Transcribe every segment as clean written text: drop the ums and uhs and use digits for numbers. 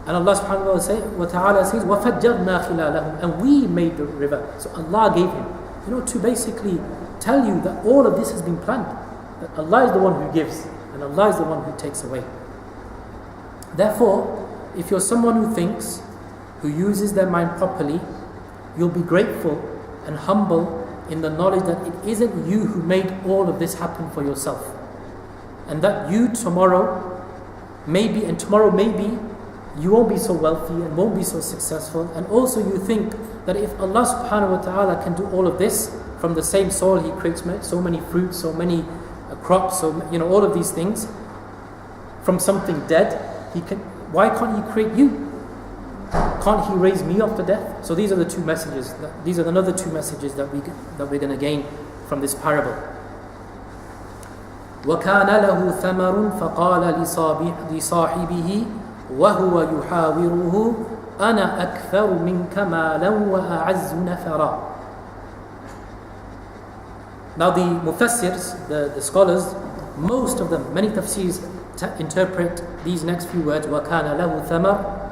And Allah subhanahu wa ta'ala says, وَفَجَّرْنَا خِلَالَهُمْ, and we made the river. So Allah gave him, to basically tell you that all of this has been planned. That Allah is the one who gives, and Allah is the one who takes away. Therefore, if you're someone who thinks, who uses their mind properly, you'll be grateful and humble in the knowledge that it isn't you who made all of this happen for yourself. And that you tomorrow, maybe, you won't be so wealthy and won't be so successful. And also you think that if Allah subhanahu wa ta'ala can do all of this from the same soil, He creates so many fruits, so many crops, so all of these things from something dead, why can't He create you? Can't He raise me after death? So these are the two messages. These are another two messages that we're going to gain from this parable. وَكَانَ لَهُ ثَمَرٌ فَقَالَ لِصَاحِبِهِ وَهُوَ يُحَاوِرُهُ أَنَا أَكْثَرُ مِنْكَ مَالًا وَأَعَزُّ نَفَرًا. Now the mufassirs, the scholars, most of them, many tafseers interpret these next few words, وَكَانَ لَهُ ثَمَرٌ.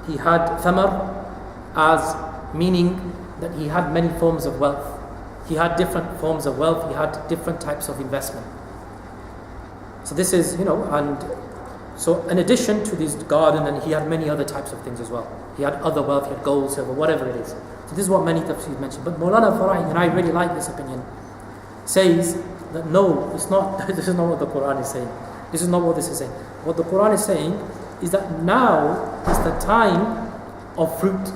He had thamar as meaning that he had many forms of wealth. He had different forms of wealth, he had different types of investment. So this is, and so in addition to this garden, and he had many other types of things as well. He had other wealth, he had gold, silver, whatever it is. So this is what many tafseers mention. But Mawlana Farahi, and I really like this opinion, says that no, it's not, this is not what the Quran is saying. This is not what this is saying. What the Quran is saying is that now is the time of fruit.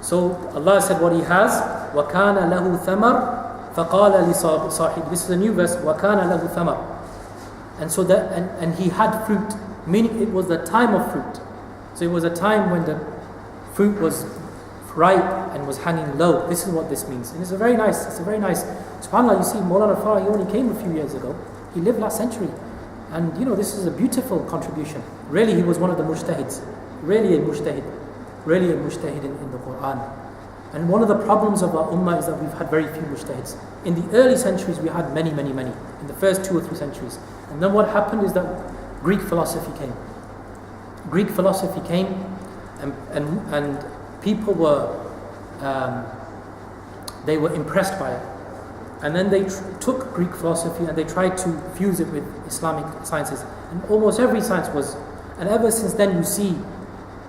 So Allah said what He has, وَكَانَ لَهُ ثَمَرٌ فَقَالَ لِصَاحِبِهِ. This is a new verse, وَكَانَ لَهُ ثَمَرٌ. And so that, and he had fruit, meaning it was the time of fruit. So it was a time when the fruit was ripe and was hanging low. This is what this means. And it's a very nice, subhanAllah, you see Mawlana Farah, he only came a few years ago. He lived last century. And this is a beautiful contribution. Really, he was one of the mujtahids. Really a mujtahid in the Quran. And one of the problems of our ummah is that we've had very few mujtahids. In the early centuries, we had many. In the first 2 or 3 centuries. And then what happened is that Greek philosophy came. And people were, they were impressed by it. And then they took Greek philosophy and they tried to fuse it with Islamic sciences. And almost every science was, and ever since then you see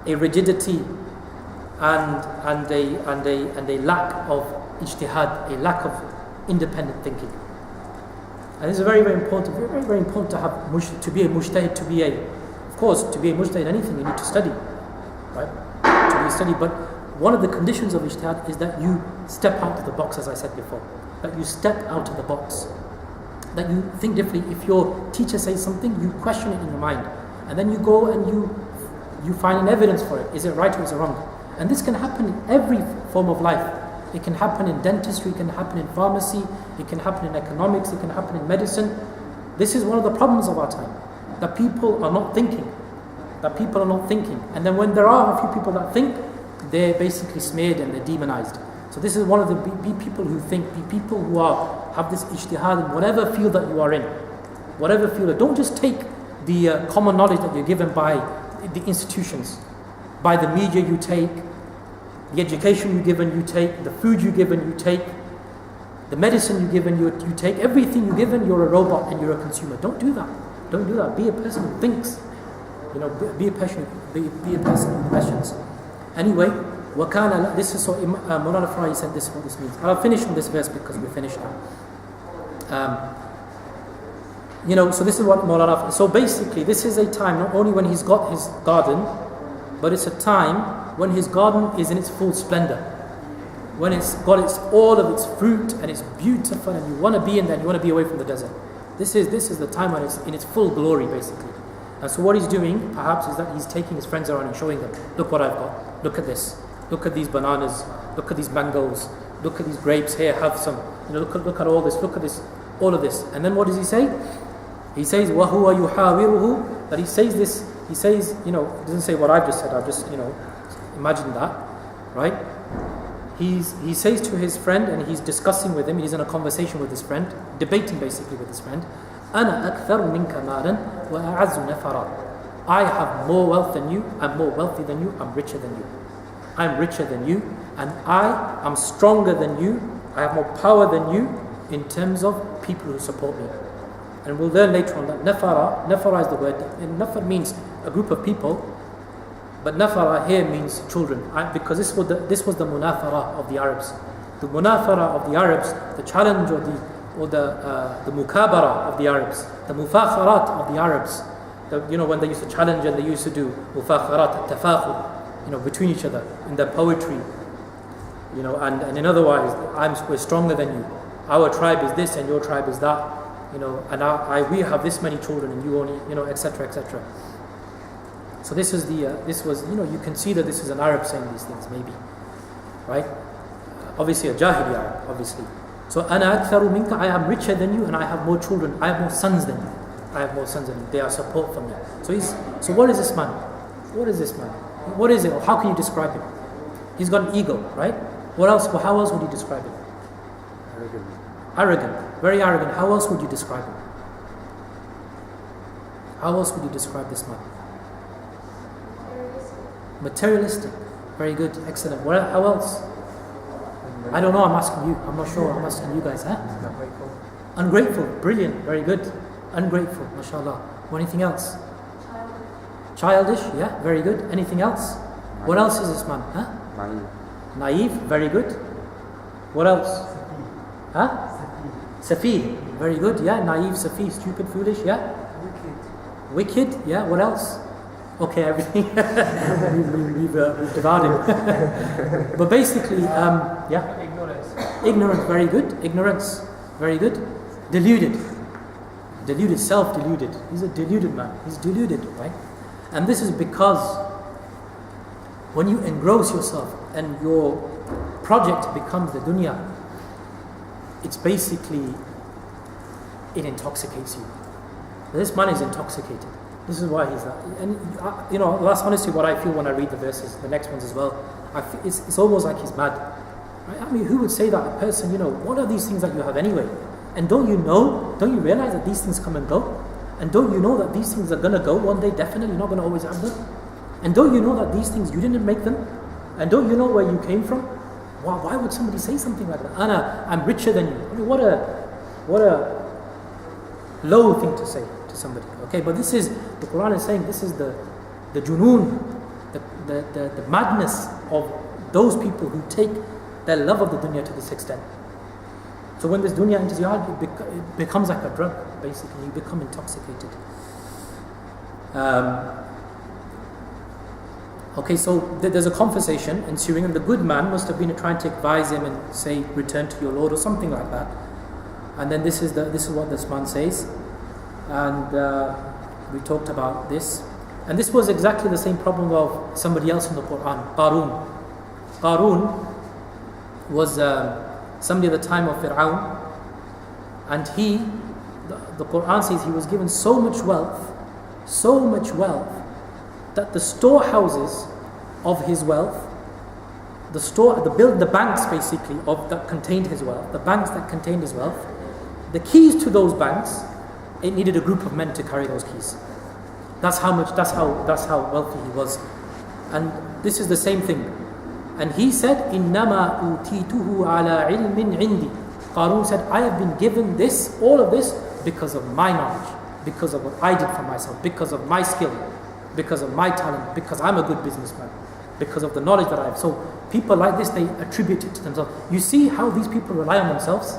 a rigidity and a lack of ijtihad, a lack of independent thinking. And this is very important to have to be a mujtahid, to be a mujtahid in anything you need to study, right? To be studied. But one of the conditions of ijtihad is that you step out of the box, as I said before. That you step out of the box. That you think differently. If your teacher says something, you question it in your mind. And then you go and you find an evidence for it. Is it right or is it wrong? And this can happen in every form of life. It can happen in dentistry, it can happen in pharmacy, it can happen in economics, it can happen in medicine. This is one of the problems of our time. That people are not thinking. And then when there are a few people that think, they're basically smeared and they're demonized. So this is one of the people who think, people who have this ijtihad in whatever field that you are in. Whatever field. Don't just take the common knowledge that you're given by the institutions, by the media you take, the education you're given you take, the food you're given you take, the medicine you're given you take, everything you're given, you're a robot and you're a consumer. Don't do that. Be a person who thinks. Be a person who questions. Anyway, وَكَانَ, this is so Mawlana Farahi said this is what this means. I'll finish on this verse because we're finished now. So this is what Mawlana, so basically this is a time not only when he's got his garden, but it's a time when his garden is in its full splendor. When it's got all of its fruit and it's beautiful and you want to be in there and you want to be away from the desert. This is the time when it's in its full glory basically. And so what he's doing perhaps is that he's taking his friends around and showing them, look what I've got, look at this. Look at these bananas, look at these mangoes, look at these grapes, here, have some. Look at all this, look at this, all of this. And then what does he say? He says, وَهُوَ يُحَاوِرُهُ. That he says this, he says, it doesn't say what I've just said, I've just, imagine that, right? He says to his friend, and he's discussing with him, he's in a conversation with his friend, debating basically with his friend, أَنَا أَكْثَرُ مِنْكَ مَالًا وَأَعَزُّ نَفَرًا. I have more wealth than you, I'm more wealthy than you, I'm richer than you. I'm richer than you, and I am stronger than you, I have more power than you in terms of people who support me. And we'll learn later on that nafara is the word, and nafar means a group of people, but nafara here means children, because this was the munafara of the Arabs. The munafara of the Arabs, the challenge or the mukabara of the Arabs, the mufakharat of the Arabs. When they used to challenge and they used to do mufakharat, tafakhur, between each other in their poetry, and in other words, we're stronger than you. Our tribe is this and your tribe is that, and we have this many children and you only, etc., etc. So this was you can see that this is an Arab saying these things, maybe, right? Obviously a Jahili Arab, obviously. So ana aktharu minka, I am richer than you and I have more children, I have more sons than you. I have more sons than you. They are support for me. So what is this man? What is this man? What is it? Or how can you describe him? He's got an ego, right? What else? How else would you describe him? Arrogant. Very arrogant. How else would you describe him? How else would you describe this man? Materialistic. Very good. Excellent. How else? I don't know. I'm asking you. I'm not sure. I'm asking you guys. Ungrateful. Brilliant. Very good. Ungrateful, mashallah. Anything else? Childish, yeah, very good. Anything else? What else is this man? Naive, very good. What else? Safi, very good, yeah. Naive, safi, stupid, foolish, yeah. Wicked, yeah. What else? Okay, everything. we've devoured him. But basically, yeah. Ignorant, very good. Ignorance, very good. Deluded, self-deluded. He's a deluded man. He's deluded, right? And this is because when you engross yourself and your project becomes the dunya, it's basically, it intoxicates you. This man is intoxicated. This is why he's that. And that's honestly what I feel when I read the verses, the next ones as well. It's almost like he's mad. Right? I mean, who would say that? A person, what are these things that you have anyway? And don't you realize that these things come and go? And don't you know that these things are going to go one day? Definitely, you're not going to always have them. And don't you know that these things, you didn't make them? And don't you know where you came from? Why would somebody say something like that? I'm richer than you. I mean, what a low thing to say to somebody. Okay, but the Quran is saying this is the junoon, the madness of those people who take their love of the dunya to this extent. So when this dunya enters your heart, it becomes like a drug, basically. You become intoxicated. Okay, so there's a conversation ensuing, and the good man must have been trying to advise him and say, return to your Lord, or something like that. And then this is what this man says. And we talked about this. And this was exactly the same problem of somebody else in the Quran, Qarun. Qarun was somebody at the time of Fir'aun, and the Quran says he was given so much wealth, that the storehouses of his wealth, the banks basically that contained his wealth, the banks that contained his wealth, the keys to those banks, it needed a group of men to carry those keys. That's how wealthy he was. And this is the same thing. And he said, إِنَّمَا أُوتِيتُهُ عَلَىٰ عِلْمٍ عِنْدِي. Qarun said, I have been given all of this because of my knowledge, because of what I did for myself, because of my skill, because of my talent, because I'm a good businessman, because of the knowledge that I have. So people like this, they attribute it to themselves. You see how these people rely on themselves?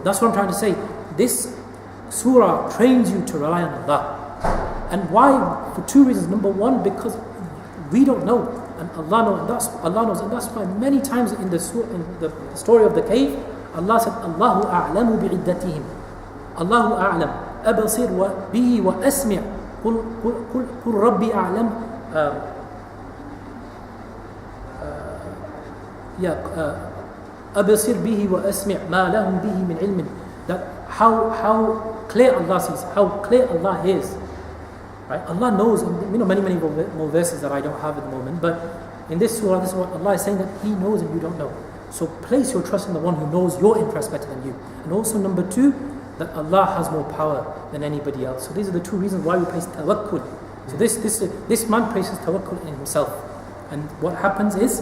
That's what I'm trying to say. This surah trains you to rely on Allah. And why? For two reasons. Number one, because we don't know. And Allah knows, and that's why many times in the story of the cave, Allah said, Allahu a'lamu bi'iddatihim. Allahu a'lam. Abasir bihi wa asmi'. Qul rabbi a'lam. Abasir bihi wa asmi' ma lahum bihi min ilmin. That how clear Allah sees, how clear Allah hears. Right? Allah knows, and many more verses that I don't have at the moment, but in this surah, this is what Allah is saying, that He knows and you don't know. So place your trust in the one who knows your interests better than you. And also number two, that Allah has more power than anybody else. So these are the two reasons why we place tawakkul So this man places tawakkul in himself. And what happens is,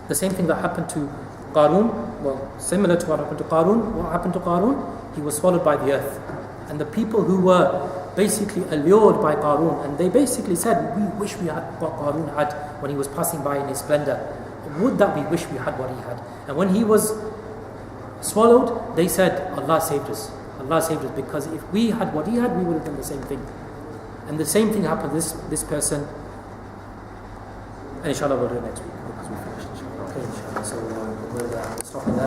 the same thing that happened to Qarun, well, similar to what happened to Qarun. What happened to Qarun? He was swallowed by the earth. And the people who were basically allured by Qarun, and they basically said, we wish we had what Qarun had when he was passing by in his splendor. Would that we wish we had what he had. And when he was swallowed, they said, Allah saved us. Allah saved us, because if we had what he had, we would have done the same thing. And the same thing happened to this person. And inshallah we'll do it next week, because we finished. Okay, inshallah. So we'll stop with that.